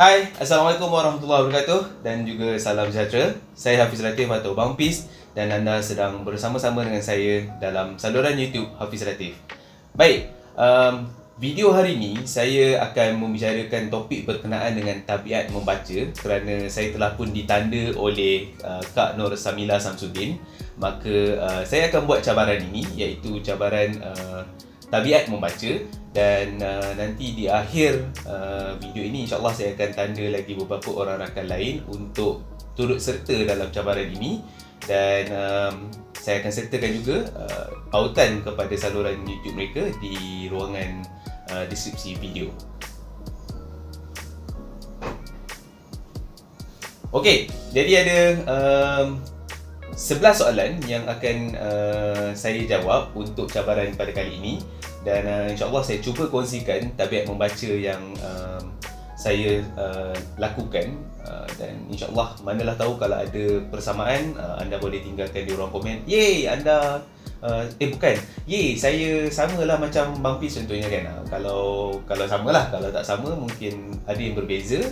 Hai, Assalamualaikum warahmatullahi wabarakatuh dan juga salam sejahtera. Saya Hafiz Latif atau Bang Pis dan anda sedang bersama-sama dengan saya dalam saluran YouTube Hafiz Latif. Baik, video hari ini saya akan membicarakan topik berkenaan dengan tabiat membaca kerana saya telah pun ditanda oleh Kak Nur Samila Samsudin. Maka saya akan buat cabaran ini, iaitu cabaran tabiat membaca, dan nanti di akhir video ini insyaAllah saya akan tanda lagi beberapa orang rakan lain untuk turut serta dalam cabaran ini. Dan saya akan sertakan juga pautan kepada saluran YouTube mereka di ruangan deskripsi video. Okey, jadi ada 11 soalan yang akan saya jawab untuk cabaran pada kali ini. Dan insyaAllah saya cuba kongsikan tabiat membaca yang saya lakukan. Dan insyaAllah manalah tahu kalau ada persamaan, anda boleh tinggalkan di ruang komen. Yeay, anda bukan, yeay, saya samalah macam Bang Pis contohnya kan. Kalau samalah, kalau tak sama mungkin ada yang berbeza.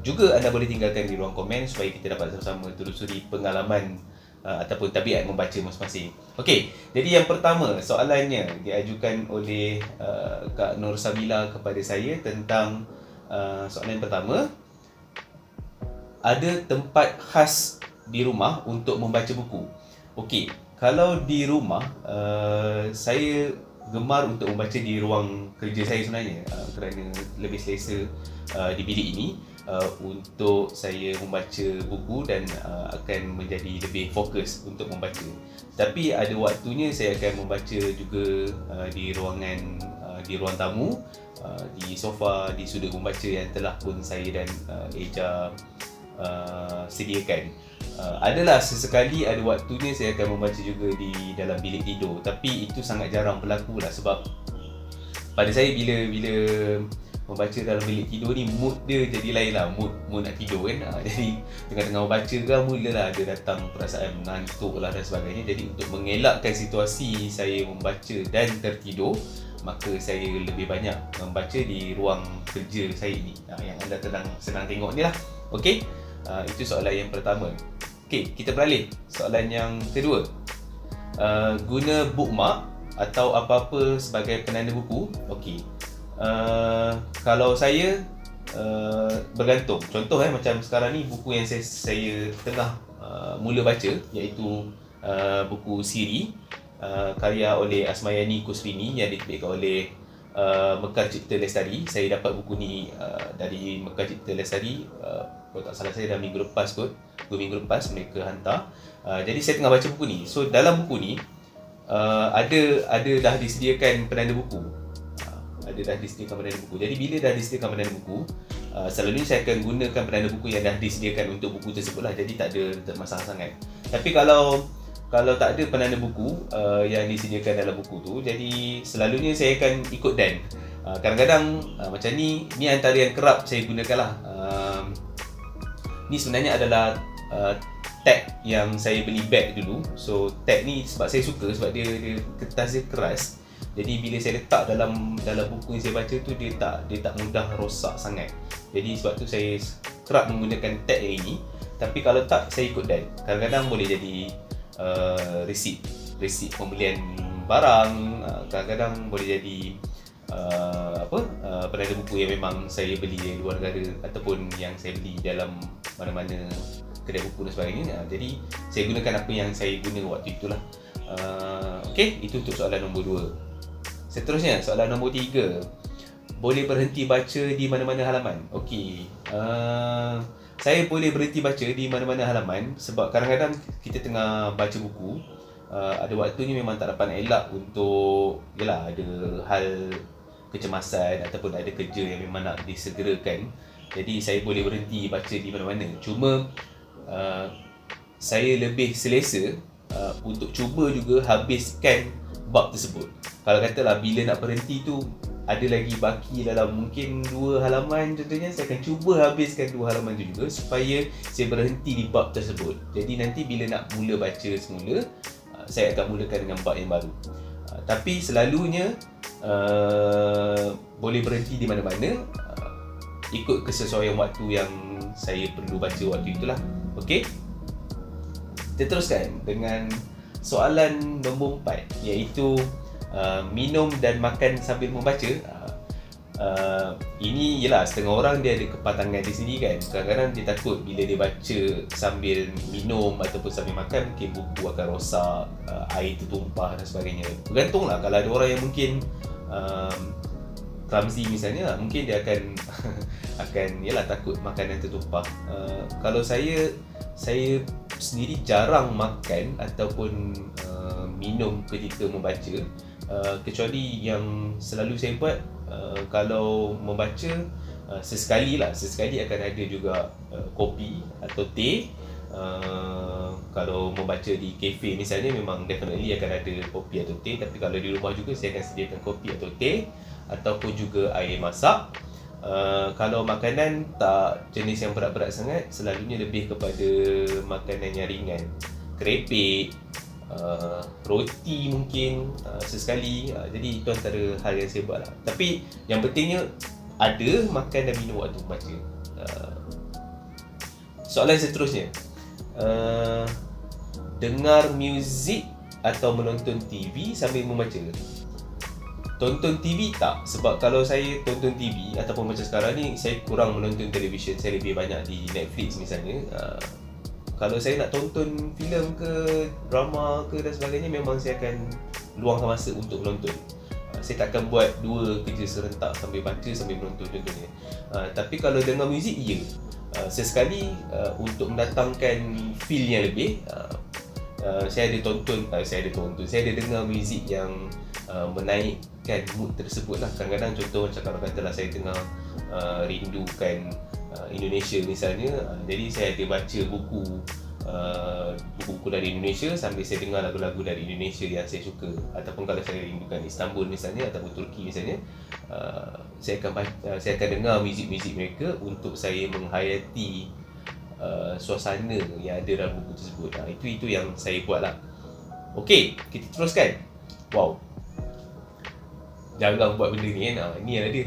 Juga anda boleh tinggalkan di ruang komen supaya kita dapat sama-sama telusuri pengalaman ataupun tabiat membaca masing-masing. Okey, jadi yang pertama soalannya diajukan oleh Kak Nur Samila kepada saya tentang soalan pertama, ada tempat khas di rumah untuk membaca buku? Okey, kalau di rumah saya gemar untuk membaca di ruang kerja saya sebenarnya, kerana lebih selesa di bilik ini untuk saya membaca buku dan akan menjadi lebih fokus untuk membaca. Tapi ada waktunya saya akan membaca juga di ruangan, di ruang tamu, di sofa, di sudut membaca yang telah pun saya dan Eja sediakan. Adalah sesekali ada waktunya saya akan membaca juga di dalam bilik tidur, tapi itu sangat jarang berlaku lah, sebab pada saya bila membaca dalam bilik tidur ni mood dia jadi lain lah, mood nak tidur kan. Jadi tengah-tengah membaca kan mulalah ada datang perasaan mengantuk lah dan sebagainya. Jadi untuk mengelakkan situasi saya membaca dan tertidur, maka saya lebih banyak membaca di ruang kerja saya ni, yang anda senang tengok ni lah. Okey, itu soalan yang pertama. Okey, kita beralih soalan yang kedua. Guna bookmark atau apa-apa sebagai penanda buku? Okey, kalau saya bergantung. Contoh macam sekarang ni buku yang saya tengah mula baca, iaitu buku Siri, karya oleh Asmayani Kusrini yang diterbitkan oleh Mekar Cipta Lestari. Saya dapat buku ni dari Mekar Cipta Lestari, kalau tak salah saya dah minggu lepas kot, 2 minggu lepas mereka hantar. Jadi saya tengah baca buku ni. So dalam buku ni ada dah disediakan penanda buku. Jadi bila dah disediakan penanda buku, selalunya saya akan gunakan penanda buku yang dah disediakan untuk buku tersebut lah. Jadi tak ada masalah sangat. Tapi kalau tak ada penanda buku yang disediakan dalam buku tu, jadi selalunya saya akan ikut dan. Kadang-kadang macam ni antara yang kerap saya gunakan lah. Ni sebenarnya adalah tag yang saya beli bag dulu. So tag ni sebab saya suka, sebab dia kertas dia keras. Jadi bila saya letak dalam buku yang saya baca tu, dia tak mudah rosak sangat. Jadi sebab tu saya kerap menggunakan tag yang ini. Tapi kalau tak, saya ikut dan. Kadang-kadang boleh jadi resit pembelian barang, kadang-kadang boleh jadi penanda buku yang memang saya beli dari luar negara ataupun yang saya beli dalam mana-mana kedai buku dan sebagainya. Jadi saya gunakan apa yang saya guna waktu itulah. Okey, itu untuk soalan nombor 2. Seterusnya, soalan nombor 3. Boleh berhenti baca di mana-mana halaman? Okey, saya boleh berhenti baca di mana-mana halaman sebab kadang-kadang kita tengah baca buku, ada waktunya memang tak dapat nak elak untuk, yelah, ada hal kecemasan ataupun ada kerja yang memang nak disegerakan. Jadi saya boleh berhenti baca di mana-mana. Cuma saya lebih selesa untuk cuba juga habiskan bab tersebut. Kalau katalah bila nak berhenti tu ada lagi baki dalam mungkin 2 halaman contohnya, saya akan cuba habiskan 2 halaman tu juga supaya saya berhenti di bab tersebut. Jadi nanti bila nak mula baca semula, saya akan mulakan dengan bab yang baru. Tapi selalunya boleh berhenti di mana-mana. ikut kesesuaian waktu yang saya perlu baca waktu itulah. Okey, kita teruskan dengan soalan nombor 4, iaitu minum dan makan sambil membaca. Ini yelah, setengah orang dia ada kepatangan di sini kan. Kadang-kadang dia takut bila dia baca sambil minum ataupun sambil makan, mungkin buku akan rosak, air tertumpah dan sebagainya. Bergantunglah, kalau ada orang yang mungkin clumsy misalnya, mungkin dia akan yalah, takut makanan tertumpah. Kalau saya sendiri jarang makan ataupun minum ketika membaca, kecuali yang selalu saya buat, kalau membaca sesekali akan ada juga kopi atau teh. Kalau membaca di kafe misalnya, memang definitely akan ada kopi atau teh. Tapi kalau di rumah juga saya akan sediakan kopi atau teh, ataupun juga air masak. Kalau makanan tak jenis yang berat-berat sangat, selalunya lebih kepada makanan yang ringan, kerepek, roti mungkin sesekali. Jadi itu antara hal yang saya buat lah. Tapi yang pentingnya ada makan dan minum waktu membaca. Soalan seterusnya, dengar muzik atau menonton TV sambil membaca? Tonton TV tak, sebab kalau saya tonton TV ataupun macam sekarang ni, saya kurang menonton televisyen, saya lebih banyak di Netflix misalnya. Kalau saya nak tonton filem ke drama ke dan sebagainya, memang saya akan luangkan masa untuk menonton. Saya tak akan buat dua kerja serentak, sambil baca sambil menonton contohnya. Tapi kalau dengar muzik, ya, sesekali untuk mendatangkan feel yang lebih, saya ada dengar muzik yang menaikkan mood tersebut lah. Kadang-kadang contoh macam kalau katalah saya tengah rindukan Indonesia misalnya, jadi saya ada baca buku-buku dari Indonesia sambil saya dengar lagu-lagu dari Indonesia yang saya suka. Ataupun kalau saya rindukan Istanbul misalnya, ataupun Turki misalnya, saya akan dengar muzik-muzik mereka untuk saya menghayati suasana yang ada dalam buku tersebut. Itu yang saya buat lah. Okey, kita teruskan. Wow, jarang buat benda ni kan. Ni yang ada.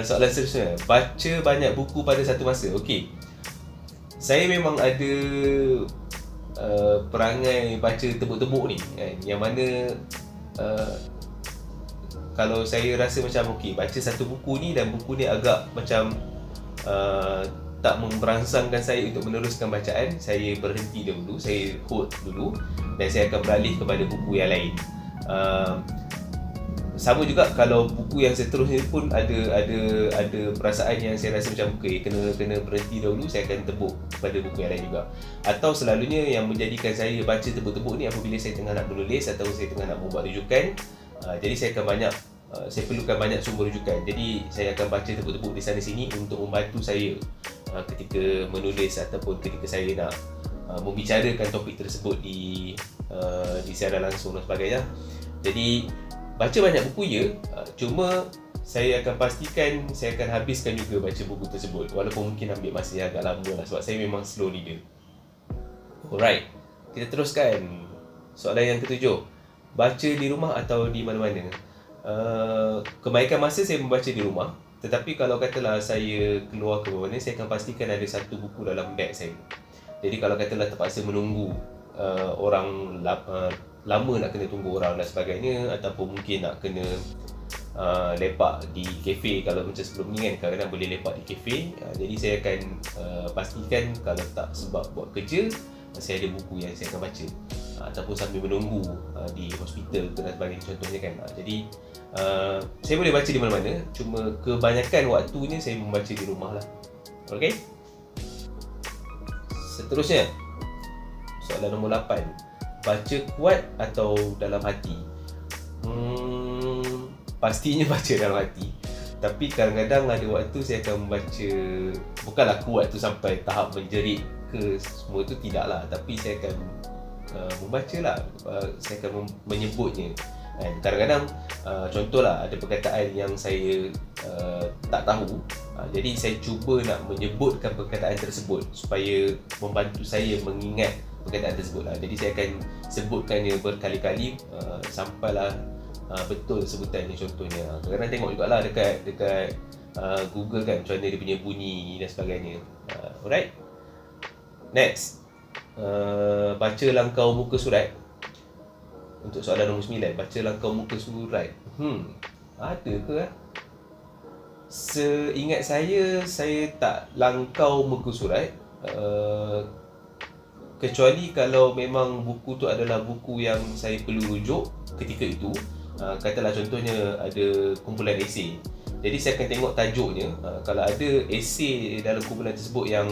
Soalan seterusnya, baca banyak buku pada satu masa. Okey, saya memang ada perangai baca tebuk-tebuk ni kan, yang mana kalau saya rasa macam okey, baca satu buku ni dan buku ni agak macam tak merangsangkan saya untuk meneruskan bacaan, saya berhenti dahulu, saya hold dulu dan saya akan beralih kepada buku yang lain. Sama juga kalau buku yang seterusnya pun ada perasaan yang saya rasa macam okey, kena berhenti dahulu, saya akan tebuk pada buku yang lain juga. Atau selalunya yang menjadikan saya baca tebuk-tebuk ni apabila saya tengah nak menulis atau saya tengah nak membuat rujukan. Jadi saya perlukan banyak sumber rujukan. Jadi saya akan baca tebuk-tebuk di sana sini untuk membantu saya ketika menulis ataupun ketika saya nak membicarakan topik tersebut di siaran langsung dan sebagainya. Jadi baca banyak buku ya, cuma saya akan pastikan saya akan habiskan juga baca buku tersebut, walaupun mungkin ambil masa yang agak lama lah, sebab saya memang slow reader. Alright, kita teruskan. Soalan yang ketujuh, baca di rumah atau di mana-mana? Kebanyakan masa saya membaca di rumah, tetapi kalau katalah saya keluar ke mana, saya akan pastikan ada satu buku dalam beg saya. Jadi kalau katalah terpaksa menunggu orang lama nak kena tunggu orang dan sebagainya, ataupun mungkin nak kena lepak di kafe, kalau macam sebelum ni kan kadang-kadang boleh lepak di kafe, jadi saya akan pastikan kalau tak sebab buat kerja, saya ada buku yang saya akan baca, ataupun sambil menunggu di hospital dan sebagainya contohnya kan. Jadi saya boleh baca di mana-mana, cuma kebanyakan waktunya saya membaca di rumah lah. Okay, seterusnya soalan nombor 8, baca kuat atau dalam hati? Pastinya baca dalam hati. Tapi kadang-kadang ada waktu saya akan membaca, bukanlah kuat tu sampai tahap menjerit ke semua tu, tidak lah. Tapi saya akan membaca lah, saya akan menyebutnya. Dan kadang-kadang contohlah ada perkataan yang saya tak tahu, jadi saya cuba nak menyebutkan perkataan tersebut supaya membantu saya mengingat perkataan tersebut lah. Jadi saya akan sebutkannya berkali-kali sampailah betul sebutan ni contohnya. Kadang-kadang tengok jugalah dekat Google kan macam mana dia punya bunyi dan sebagainya. Alright. Next. Bacalah kau muka surat. Untuk soalan nombor 9, bacalah kau muka surat. Ada ke? Seingat saya tak langkau muka surat. Kecuali kalau memang buku tu adalah buku yang saya perlu rujuk ketika itu. Katalah contohnya ada kumpulan esei. Jadi saya akan tengok tajuknya. Kalau ada esei dalam kumpulan tersebut yang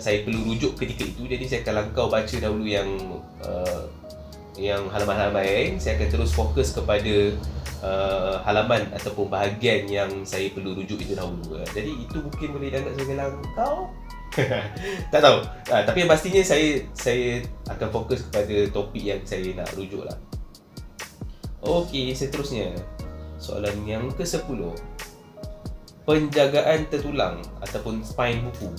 saya perlu rujuk ketika itu, jadi saya akan langkau baca dahulu yang halaman-halaman lain. Saya akan terus fokus kepada halaman ataupun bahagian yang saya perlu rujuk itu dahulu. Jadi itu mungkin boleh dianggap sebagai langkau. Tak tahu. Tapi yang pastinya saya akan fokus kepada topik yang saya nak rujuk lah. Okey, seterusnya soalan yang ke-10. Penjagaan tertulang ataupun spine buku.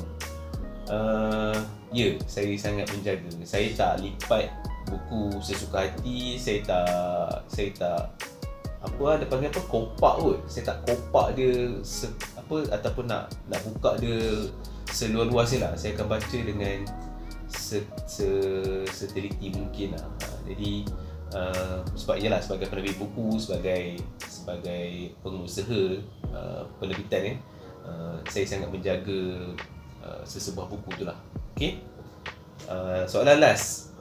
Ya, saya sangat menjaga. Saya tak lipat buku sesuka hati. Saya tak dia panggil apa, kopak kot. Saya tak kopak dia ataupun nak buka dia seluas-luasnya lah. Saya akan baca dengan seteliti mungkin lah. Jadi sebab ialah sebagai penerbit buku, sebagai pengusaha penerbitan saya sangat menjaga sesebuah buku tu lah. Okay. Soalan last,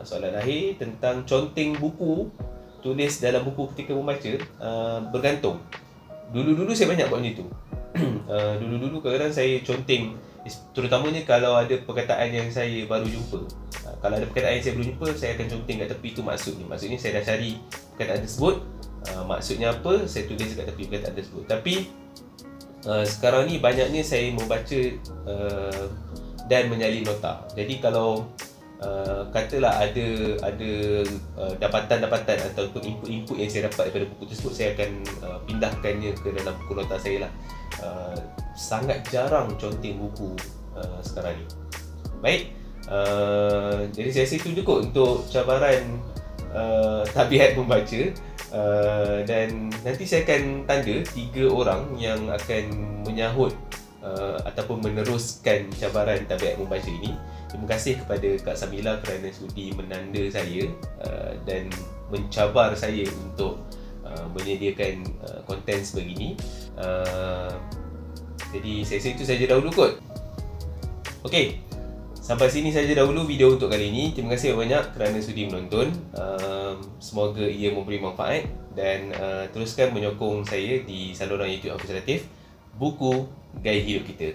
soalan akhir tentang conteng buku, tulis dalam buku ketika membaca. Bergantung. Dulu-dulu saya banyak buat macam tu. Dulu-dulu kadang-kadang saya conteng, terutamanya kalau ada perkataan yang saya baru jumpa. Kalau ada perkataan yang saya belum jumpa, saya akan conteng kat tepi tu maksudnya. Maksudnya saya dah cari perkataan tersebut, maksudnya apa, saya tulis kat tepi perkataan tersebut. Tapi sekarang ni banyaknya saya membaca dan menyalin nota. Jadi kalau katalah ada dapatan-dapatan ataupun input-input yang saya dapat daripada buku tersebut, saya akan pindahkannya ke dalam buku nota saya lah. Sangat jarang conteng buku sekarang ni. Baik, jadi saya rasa itu cukup untuk cabaran tabiat membaca. Dan nanti saya akan tanda 3 orang yang akan menyahut ataupun meneruskan cabaran tabiat membaca ini. Terima kasih kepada Kak Samila kerana sudi menanda saya dan mencabar saya untuk menyediakan konten sebegini. Jadi saya rasa itu saja dahulu kot. Okey, sampai sini saja dahulu video untuk kali ini. Terima kasih banyak kerana sudi menonton. Semoga ia memberi manfaat dan teruskan menyokong saya di saluran YouTube Hafiz Latif, Buku Gaya Hidup Kita.